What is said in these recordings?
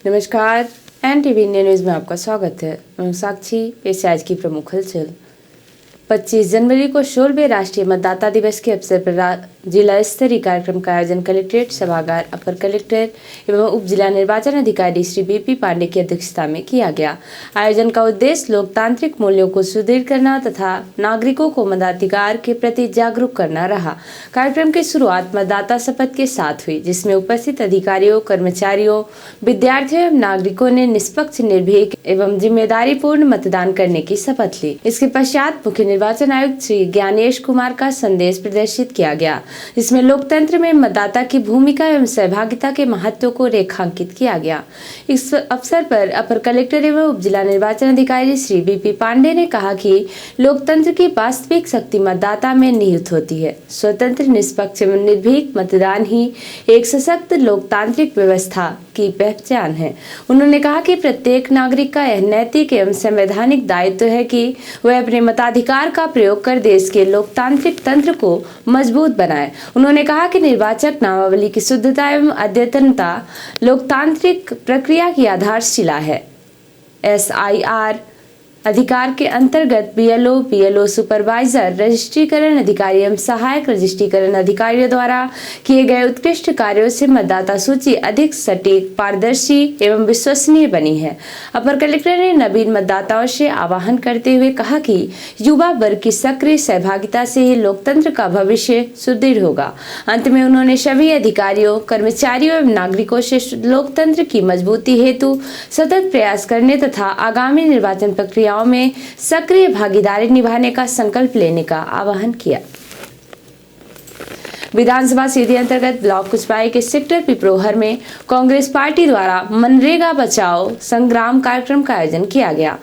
नमस्कार, NTV India news में आपका स्वागत है। मैं साक्षी। पेश आज की प्रमुख हलचल। 25 जनवरी को 16वें राष्ट्रीय मतदाता दिवस के अवसर पर जिला स्तरीय कार्यक्रम का आयोजन कलेक्ट्रेट सभागार अपर कलेक्टर एवं उप जिला निर्वाचन अधिकारी श्री BP पांडे की अध्यक्षता में किया गया। आयोजन का उद्देश्य लोकतांत्रिक मूल्यों को सुदृढ़ करना तथा नागरिकों को मताधिकार के प्रति जागरूक करना रहा। कार्यक्रम की शुरुआत मतदाता शपथ के साथ हुई, जिसमें उपस्थित अधिकारियों, कर्मचारियों, विद्यार्थियों एवं नागरिकों ने निष्पक्ष, निर्भीक एवं जिम्मेदारी पूर्ण मतदान करने की शपथ ली। इसके पश्चात मुख्य निर्वाचन आयुक्त श्री ज्ञानेश कुमार का संदेश प्रदर्शित किया गया, जिसमें लोकतंत्र में मतदाता की भूमिका एवं सहभागिता के महत्व को रेखांकित किया गया। इस अवसर पर अपर कलेक्टर एवं उप जिला निर्वाचन अधिकारी श्री BP पांडे ने कहा कि लोकतंत्र की वास्तविक शक्ति मतदाता में निहित होती है। स्वतंत्र, निष्पक्ष एवं निर्भीक मतदान ही एक सशक्त लोकतांत्रिक व्यवस्था की पहचान है। उन्होंने कहा कि प्रत्येक नागरिक का यह नैतिक एवं संवैधानिक दायित्व है कि वह अपने मताधिकार का प्रयोग कर देश के लोकतांत्रिक तंत्र को मजबूत बनाए। उन्होंने कहा कि निर्वाचक नामावली की शुद्धता एवं अद्यतनता लोकतांत्रिक प्रक्रिया की आधारशिला है। SIR अधिकार के अंतर्गत BLO सुपरवाइजर, रजिस्ट्रीकरण अधिकारी एवं सहायक रजिस्ट्रीकरण अधिकारियों द्वारा किए गए उत्कृष्ट कार्यों से मतदाता सूची अधिक सटीक, पारदर्शी एवं विश्वसनीय बनी है। अपर कलेक्टर ने नवीन मतदाताओं से आह्वान करते हुए कहा कि युवा वर्ग की सक्रिय सहभागिता से ही लोकतंत्र का भविष्य सुदृढ़ होगा। अंत में उन्होंने सभी अधिकारियों, कर्मचारियों एवं नागरिकों से लोकतंत्र की मजबूती हेतु सतत प्रयास करने तथा आगामी निर्वाचन प्रक्रिया में सक्रिय भागीदारी निभाने का संकल्प लेने का आह्वान किया। विधानसभा सीधी अंतर्गत ब्लॉक कुचबाई के सेक्टर पिपरोहर में कांग्रेस पार्टी द्वारा मनरेगा बचाओ संग्राम कार्यक्रम का आयोजन किया गया।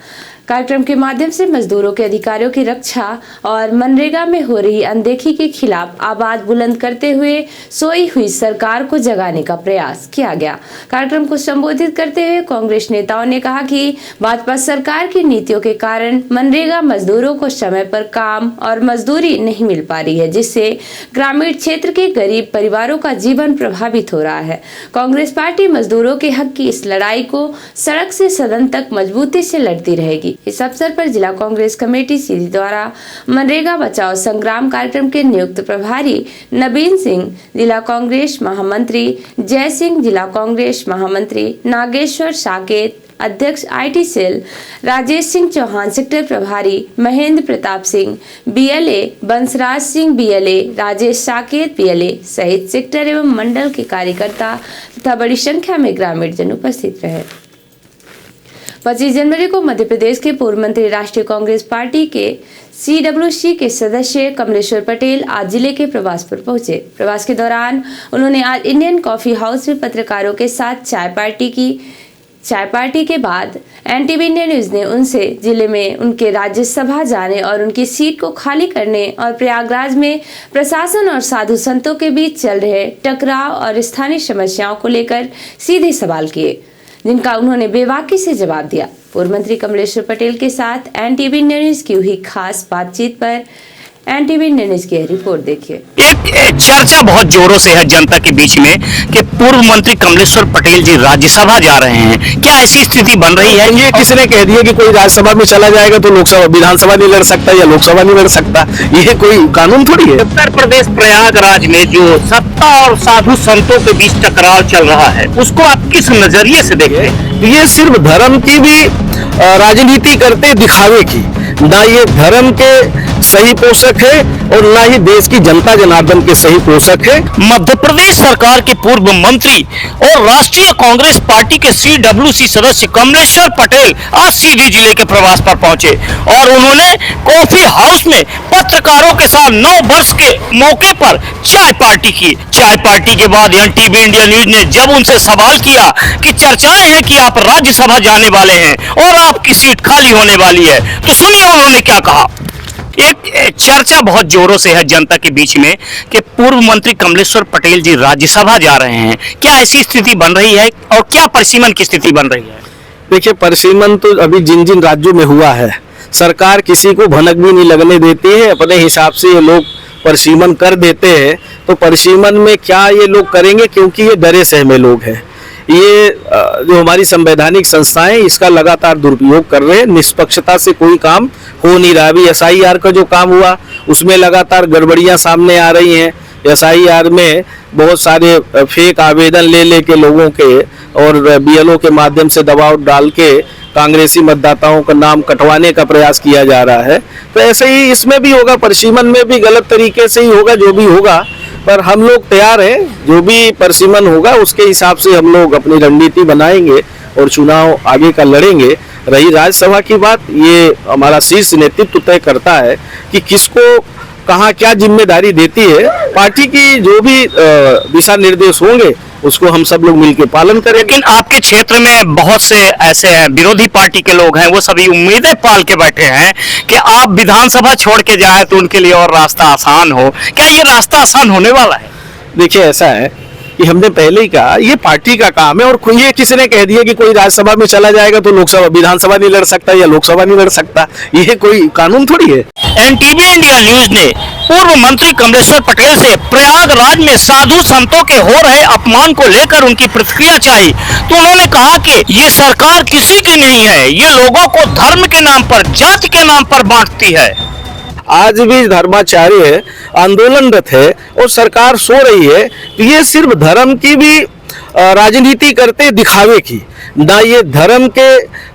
कार्यक्रम के माध्यम से मजदूरों के अधिकारों की रक्षा और मनरेगा में हो रही अनदेखी के खिलाफ आवाज बुलंद करते हुए सोई हुई सरकार को जगाने का प्रयास किया गया। कार्यक्रम को संबोधित करते हुए कांग्रेस नेताओं ने कहा कि भाजपा सरकार की नीतियों के कारण मनरेगा मजदूरों को समय पर काम और मजदूरी नहीं मिल पा रही है, जिससे ग्रामीण क्षेत्र के गरीब परिवारों का जीवन प्रभावित हो रहा है। कांग्रेस पार्टी मजदूरों के हक की इस लड़ाई को सड़क से सदन तक मजबूती से लड़ती रहेगी। इस अवसर पर जिला कांग्रेस कमेटी सीधी द्वारा मनरेगा बचाओ संग्राम कार्यक्रम के नियुक्त प्रभारी नवीन सिंह, जिला कांग्रेस महामंत्री जय सिंह, जिला कांग्रेस महामंत्री नागेश्वर साकेत, अध्यक्ष IT cell Rajesh Singh Chauhan, sector प्रभारी Mahendra Pratap Singh BLA, Bansraj Singh BLA, Rajesh Saket BLA सहित सेक्टर एवं मंडल के कार्यकर्ता तथा बड़ी संख्या में ग्रामीण जन उपस्थित रहे। 25 जनवरी को मध्य प्रदेश के पूर्व मंत्री राष्ट्रीय कांग्रेस पार्टी के CWC के सदस्य कमलेश्वर पटेल आज जिले के प्रवास पर पहुंचे। प्रवास के दौरान उन्होंने आज इंडियन कॉफी हाउस में पत्रकारों के साथ चाय पार्टी के बाद NTV इंडिया न्यूज ने उनसे जिले में उनके राज्यसभा जाने और उनकी सीट को खाली करने और प्रयागराज में प्रशासन और साधु संतों के बीच चल रहे टकराव और स्थानीय समस्याओं को लेकर सीधे सवाल किए, जिनका उन्होंने बेबाकी से जवाब दिया। पूर्व मंत्री कमलेश्वर पटेल के साथ NTV इंडिया न्यूज की हुई खास बातचीत पर NTV इंडिया न्यूज की रिपोर्ट देखिए। एक चर्चा बहुत जोरों से है जनता के बीच में कि पूर्व मंत्री कमलेश्वर पटेल जी राज्यसभा जा रहे हैं। क्या ऐसी स्थिति बन रही है? ये किसने कह दिया कि कोई राज्यसभा में चला जाएगा तो लोकसभा विधानसभा नहीं लड़ सकता या लोकसभा नहीं लड़ सकता? ये कोई कानून थोड़ी है। उत्तर प्रदेश प्रयागराज में जो सत्ता और साधु संतों के बीच टकराव चल रहा है, उसको आप किस नजरिए से देखते हैं? ये सिर्फ धर्म की भी राजनीति करते दिखावे की, ना ये धर्म के सही पोषक है और ना ही देश की जनता जनार्दन के सही पोषक है। मध्य प्रदेश सरकार के पूर्व मंत्री और राष्ट्रीय कांग्रेस पार्टी के CWC सदस्य कमलेश्वर पटेल आज सीधी जिले के प्रवास पर पहुंचे और उन्होंने कॉफी हाउस में पत्रकारों के साथ 9 वर्ष के मौके पर चाय पार्टी की। चाय पार्टी के बाद NTV इंडिया न्यूज ने जब उनसे सवाल किया कि चर्चाएं हैं कि आप राज्यसभा जाने वाले हैं और आपकी सीट खाली होने वाली है, तो सुनिए उन्होंने क्या कहा। एक चर्चा बहुत जोरों से है जनता के बीच में कि पूर्व मंत्री कमलेश्वर पटेल जी राज्यसभा जा रहे हैं। क्या ऐसी स्थिति बन रही है और क्या परिसीमन की स्थिति बन रही है? देखिए, परिसीमन तो अभी जिन जिन राज्यों में हुआ है, सरकार किसी को भनक भी नहीं लगने देती है। अपने हिसाब से ये लोग परिसीमन कर देते हैं। तो परिसीमन में क्या ये लोग करेंगे, क्योंकि ये डरे सहमे लोग हैं। ये जो हमारी संवैधानिक संस्थाएं इसका लगातार दुरुपयोग कर रहे हैं। निष्पक्षता से कोई काम हो नहीं रहा। अभी SIR का जो काम हुआ उसमें लगातार गड़बड़ियां सामने आ रही हैं। SIR में बहुत सारे फेक आवेदन ले के लोगों के और BLO के माध्यम से दबाव डाल के कांग्रेसी मतदाताओं का नाम कटवाने का प्रयास किया जा रहा है। तो ऐसे ही इसमें भी होगा, परिसीमन में भी गलत तरीके से ही होगा जो भी होगा, पर हम लोग तैयार हैं। जो भी परिसीमन होगा उसके हिसाब से हम लोग अपनी रणनीति बनाएंगे और चुनाव आगे का लड़ेंगे। रही राज्यसभा की बात, ये हमारा शीर्ष नेतृत्व तय करता है कि किसको कहाँ क्या जिम्मेदारी देती है। पार्टी की जो भी दिशा निर्देश होंगे उसको हम सब लोग मिलकर पालन करें। लेकिन आपके क्षेत्र में बहुत से ऐसे हैं, विरोधी पार्टी के लोग हैं, वो सभी उम्मीदें पाल के बैठे हैं कि आप विधानसभा छोड़ के जाए तो उनके लिए और रास्ता आसान हो। क्या ये रास्ता आसान होने वाला है? देखिए, ऐसा है कि हमने पहले ही कहा ये पार्टी का काम है, और ये किसी ने कह दिया कि कोई राज्यसभा में चला जाएगा तो लोकसभा विधानसभा नहीं लड़ सकता या लोकसभा नहीं लड़ सकता, ये कोई कानून थोड़ी है। NTV इंडिया न्यूज ने पूर्व मंत्री कमलेश्वर पटेल से प्रयागराज में साधु संतों के हो रहे अपमान को लेकर उनकी प्रतिक्रिया चाही, तो उन्होंने कहा कि ये सरकार किसी की नहीं है, ये लोगों को धर्म के नाम पर, जाति के नाम पर बांटती है। आज भी धर्माचार्य आंदोलनरत है और सरकार सो रही है। तो ये सिर्फ धर्म की भी राजनीति करते दिखावे की, ना ये धर्म के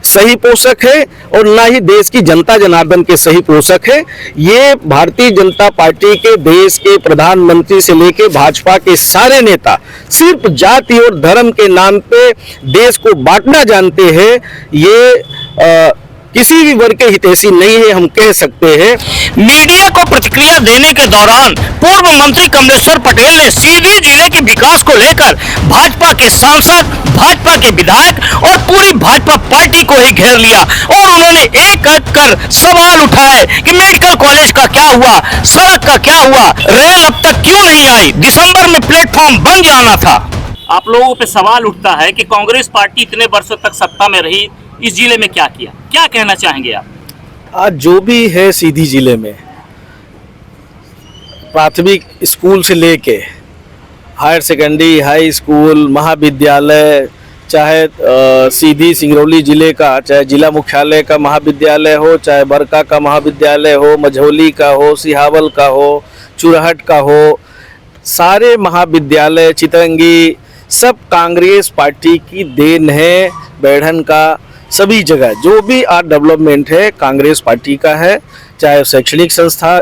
सही पोषक है और ना ही देश की जनता जनार्दन के सही पोषक है। ये भारतीय जनता पार्टी के देश के प्रधानमंत्री से लेकर भाजपा के सारे नेता सिर्फ जाति और धर्म के नाम पे देश को बांटना जानते हैं। ये किसी भी वर्ग के हितैषी नहीं है, हम कह सकते हैं। मीडिया को प्रतिक्रिया देने के दौरान पूर्व मंत्री कमलेश्वर पटेल ने सीधी जिले के विकास को लेकर भाजपा के सांसद, भाजपा के विधायक और पूरी भाजपा पार्टी को ही घेर लिया और उन्होंने एक एक कर सवाल उठाए कि मेडिकल कॉलेज का क्या हुआ, सड़क का क्या हुआ, रेल अब तक क्यों नहीं आई, दिसंबर में प्लेटफॉर्म बन जाना था। आप लोगों पे सवाल उठता है कि कांग्रेस पार्टी इतने वर्षों तक सत्ता में रही, इस जिले में क्या किया, क्या कहना चाहेंगे आप? आज जो भी है सीधी जिले में, प्राथमिक स्कूल से लेके हायर सेकेंडरी, हाई स्कूल, महाविद्यालय, चाहे सीधी सिंगरौली जिले का, चाहे जिला मुख्यालय का महाविद्यालय हो, चाहे बरका का महाविद्यालय हो, मझौली का हो, सिहावल का हो, चुरहट का हो, सारे महाविद्यालय, चितरंगी, सब कांग्रेस पार्टी की देन है। बैढ़न का, सभी जगह जो भी आज डेवलपमेंट है कांग्रेस पार्टी का है। चाहे शैक्षणिक संस्था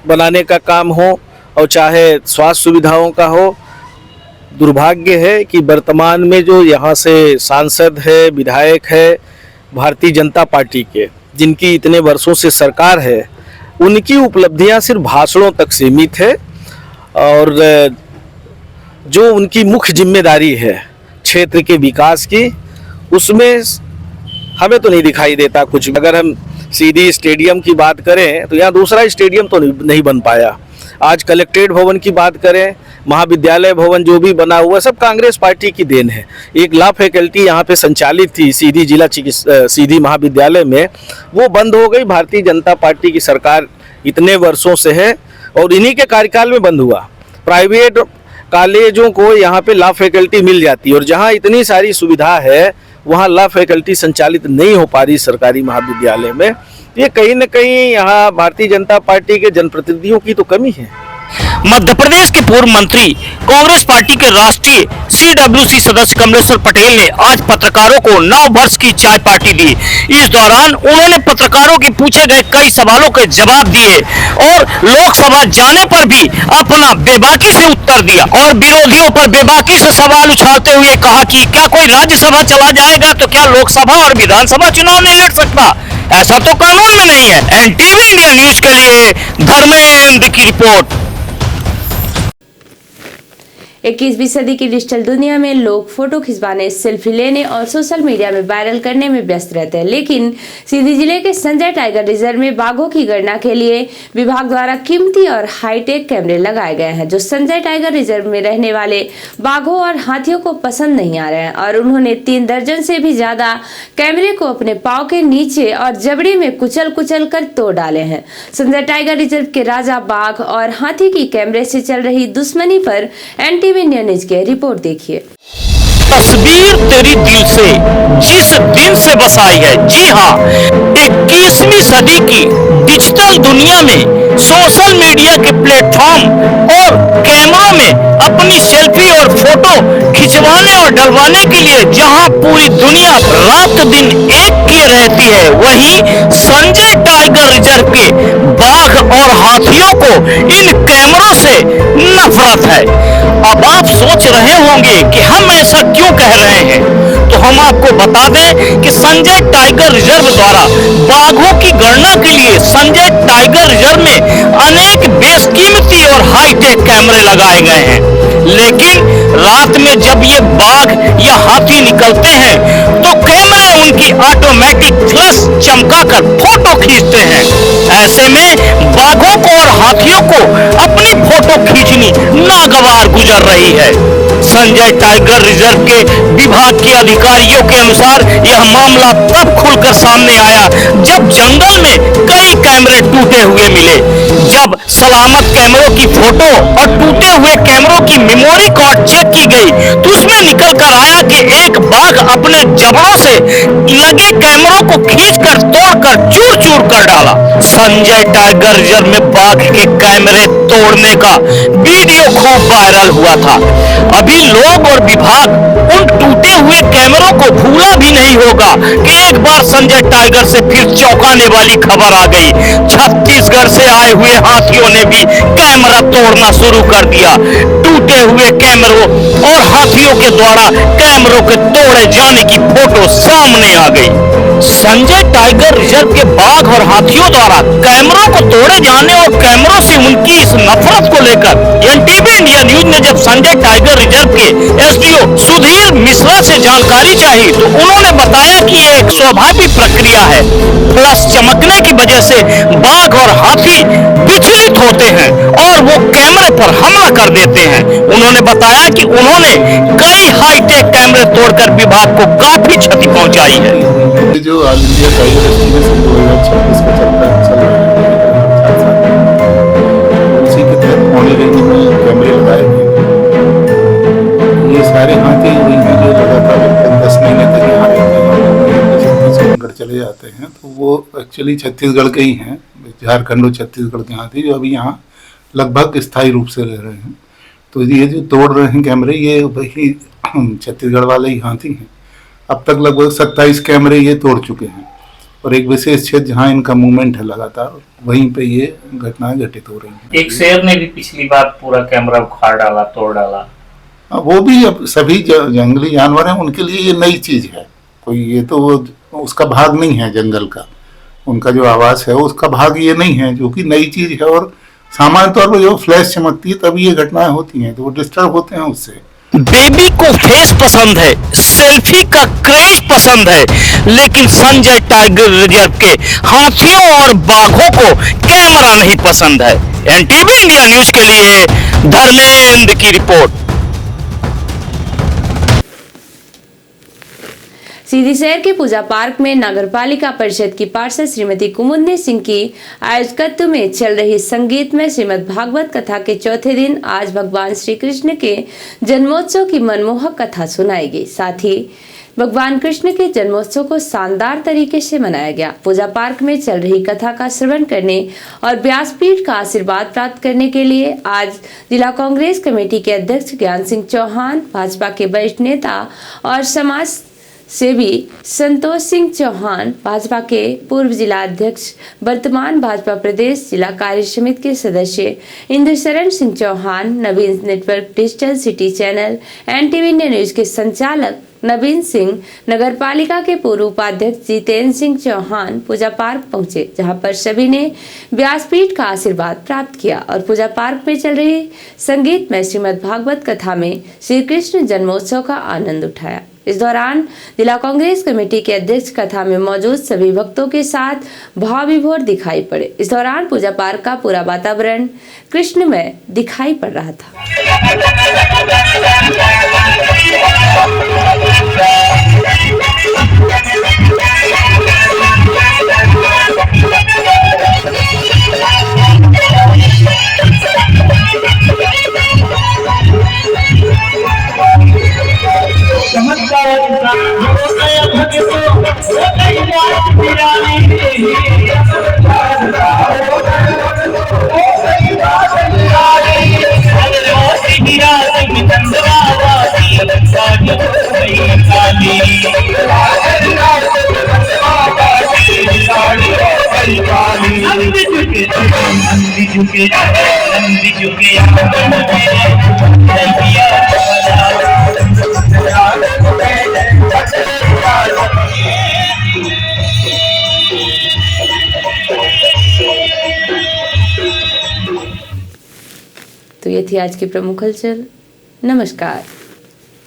बनाने का काम हो और चाहे स्वास्थ्य सुविधाओं का हो। दुर्भाग्य है कि वर्तमान में जो यहाँ से सांसद है, विधायक है भारतीय जनता पार्टी के, जिनकी इतने वर्षों से सरकार है, उनकी उपलब्धियाँ सिर्फ भाषणों तक सीमित है और जो उनकी मुख्य जिम्मेदारी है क्षेत्र के विकास की, उसमें हमें तो नहीं दिखाई देता कुछ। अगर हम सीधी स्टेडियम की बात करें तो यहाँ दूसरा स्टेडियम तो नहीं बन पाया। आज कलेक्ट्रेट भवन की बात करें, महाविद्यालय भवन जो भी बना हुआ सब कांग्रेस पार्टी की देन है। एक लॉ फैकल्टी यहाँ पे संचालित थी सीधी जिला सीधी महाविद्यालय में, वो बंद हो गई। भारतीय जनता पार्टी की सरकार इतने वर्षों से है और इन्हीं के कार्यकाल में बंद हुआ। प्राइवेट कॉलेजों को यहाँ पे लॉ फैकल्टी मिल जाती है और जहाँ इतनी सारी सुविधा है वहाँ लॉ फैकल्टी संचालित नहीं हो पा रही सरकारी महाविद्यालय में। ये कहीं न कहीं यहाँ भारतीय जनता पार्टी के जनप्रतिनिधियों की तो कमी है। मध्य प्रदेश के पूर्व मंत्री, कांग्रेस पार्टी के राष्ट्रीय CWC सदस्य कमलेश्वर पटेल ने आज पत्रकारों को 9 वर्ष की चाय पार्टी दी। इस दौरान उन्होंने पत्रकारों के पूछे गए कई सवालों के जवाब दिए और लोकसभा जाने पर भी अपना बेबाकी से उत्तर दिया और विरोधियों पर बेबाकी से सवाल उछालते हुए कहा कि क्या कोई राज्यसभा चला जाएगा तो क्या लोकसभा और विधानसभा चुनाव नहीं लड़ सकता? ऐसा तो कानून में नहीं है। NTV इंडिया न्यूज के लिए धर्मेंद्र की रिपोर्ट। 21वीं सदी की डिजिटल दुनिया में लोग फोटो खिंचवाने, सेल्फी लेने और सोशल मीडिया में वायरल करने में व्यस्त रहते हैं, लेकिन सीधी जिले के संजय टाइगर रिजर्व में बाघों की गणना के लिए विभाग द्वारा कीमती और हाईटेक कैमरे लगाए गए हैं, जो संजय टाइगर रिजर्व में रहने वाले बाघों और हाथियों को पसंद नहीं आ रहे हैं और उन्होंने 3 दर्जन से भी ज्यादा कैमरे को अपने पाँव के नीचे और जबड़े में कुचल कुचल कर तोड़ डाले हैं। संजय टाइगर रिजर्व के राजा बाघ और हाथी की कैमरे से चल रही दुश्मनी पर NTV इंडिया न्यूज की रिपोर्ट देखिए। तस्वीर तेरी दिल से जिस दिन से बसाई है। जी हाँ, 21वीं सदी की डिजिटल दुनिया में सोशल मीडिया के प्लेटफॉर्म और कैमरों में अपनी सेल्फी और फोटो खिंचवाने और डलवाने के लिए जहां पूरी दुनिया रात दिन एक किए रहती है, वहीं संजय टाइगर रिजर्व के बाघ और हाथियों को इन कैमरों से नफरत है। अब आप सोच रहे होंगे कि हम ऐसा क्यों कह रहे हैं, तो हम आपको बता दें कि संजय टाइगर रिजर्व द्वारा बाघों की गणना के लिए संजय टाइगर रिजर्व में अनेक बेशकीमती और हाईटेक कैमरे लगाए गए हैं। लेकिन रात में जब ये बाघ या हाथी निकलते हैं तो कैमरे उनकी ऑटोमेटिक फ्लैश चमकाकर फोटो खींचते हैं। ऐसे में बाघों को और हाथियों को अपनी फोटो खींचनी नागवार गुजर रही है। संजय टाइगर रिजर्व के विभाग के अधिकारियों के अनुसार यह मामला तब खुलकर सामने आया जब जंगल में कई कैमरे टूटे हुए मिले। जब सलामत कैमरों की फोटो और टूटे हुए कैमरों की मेमोरी कार्ड चेक की गई तो उसमें निकल कर आया कि एक बाघ अपने जबड़ों से लगे कैमरों को खींचकर तोड़कर चूर चूर कर डाला। संजय टाइगर रिजर्व में बाघ के कैमरे तोड़ने का वीडियो खूब वायरल हुआ था। अभी लोग और विभाग उन टूटे हुए कैमरों को भूला भी नहीं होगा कि एक बार संजय टाइगर से फिर चौंकाने वाली खबर आ गई। छत्तीसगढ़ से आए हुए हाथियों ने भी कैमरा तोड़ना शुरू कर दिया। टूटे हुए कैमरों और हाथियों के द्वारा कैमरों के तोड़े जाने की फोटो सामने आ गई। संजय टाइगर रिजर्व के बाघ और हाथियों द्वारा कैमरों को तोड़े जाने और कैमरों से उनकी इस नफरत को लेकर एनटीवी इंडिया न्यूज ने जब संजय टाइगर रिजर्व के एसडीओ सुधीर मिश्रा से जानकारी चाही तो उन्होंने बताया कि ये एक स्वाभाविक प्रक्रिया है। फ्लैश चमकने की वजह से बाघ और हाथी विचलित होते हैं और वो कैमरे पर हमला कर देते हैं। उन्होंने बताया कि उन्होंने कई हाईटेक कैमरे तोड़कर विभाग को काफी क्षति पहुंचाई है। जो ऑल इंडिया टाइगर एस्टिमेशन 2026 का चल रहा है, उसी के तहत पौनी रेंज में कैमरे लगाए गए। ये सारे हाथी वही हैं जो लगातार 10 महीने तक यहाँ रहते हैं, छत्तीसगढ़ चले जाते हैं। तो वो एक्चुअली छत्तीसगढ़ के ही हैं, झारखंड और छत्तीसगढ़ के हाथी जो अभी यहाँ लगभग स्थायी रूप से रह रहे हैं। तो ये जो तोड़ रहे हैं कैमरे, ये वही छत्तीसगढ़ वाले ही हाथी हैं। अब तक लगभग 27 कैमरे ये तोड़ चुके हैं और एक विशेष क्षेत्र जहां इनका मूवमेंट है लगातार, वहीं पे ये घटनाएं घटित हो रही हैं। एक शेर ने भी पिछली बार पूरा कैमरा उखाड़ डाला, तोड़ डाला। वो भी अब सभी जंगली जानवर हैं, उनके लिए ये नई चीज है। कोई ये तो उसका भाग नहीं है जंगल का, उनका जो आवास है उसका भाग ये नहीं है, जो कि नई चीज है। और सामान्य तौर पर जो फ्लैश चमकती है तभी ये घटनाएं होती हैं, तो वो डिस्टर्ब होते हैं उससे। बेबी को फेस पसंद है, सेल्फी का क्रेज पसंद है, लेकिन संजय टाइगर रिजर्व के हाथियों और बाघों को कैमरा नहीं पसंद है। एनटीवी इंडिया न्यूज के लिए धर्मेंद्र की रिपोर्ट। सीधी शहर के पूजा पार्क में नगरपालिका परिषद की पार्षद श्रीमती कुमुदनी सिंह की आयोजकत्व में चल रही संगीतमय श्रीमद् भागवत कथा के चौथे दिन आज भगवान श्री कृष्ण के जन्मोत्सव की मनमोहक कथा सुनाई गई। साथ ही भगवान कृष्ण के जन्मोत्सव को शानदार तरीके से मनाया गया। पूजा पार्क में चल रही कथा का श्रवण करने और व्यासपीठ का आशीर्वाद प्राप्त करने के लिए आज जिला कांग्रेस कमेटी के अध्यक्ष ज्ञान सिंह चौहान, भाजपा के वरिष्ठ नेता और समाज सेवी संतोष सिंह चौहान, भाजपा के पूर्व जिला अध्यक्ष, वर्तमान भाजपा प्रदेश जिला कार्य समिति के सदस्य Indrasharan Singh Chauhan, Naveen network digital city channel NTV India news के संचालक नवीन सिंह, नगरपालिका के पूर्व उपाध्यक्ष जितेंद्र सिंह चौहान पूजा पार्क पहुंचे, जहां पर सभी ने व्यासपीठ का आशीर्वाद प्राप्त किया और पूजा पार्क में चल रही संगीतमय श्रीमद् भागवत कथा में श्री कृष्ण जन्मोत्सव का आनंद उठाया। इस दौरान जिला कांग्रेस कमेटी के अध्यक्ष कथा में मौजूद सभी भक्तों के साथ भाव विभोर दिखाई पड़े। इस दौरान पूजा पार्क का पूरा वातावरण कृष्णमय दिखाई पड़ रहा था। तो ये थी आज की प्रमुख हलचल। नमस्कार।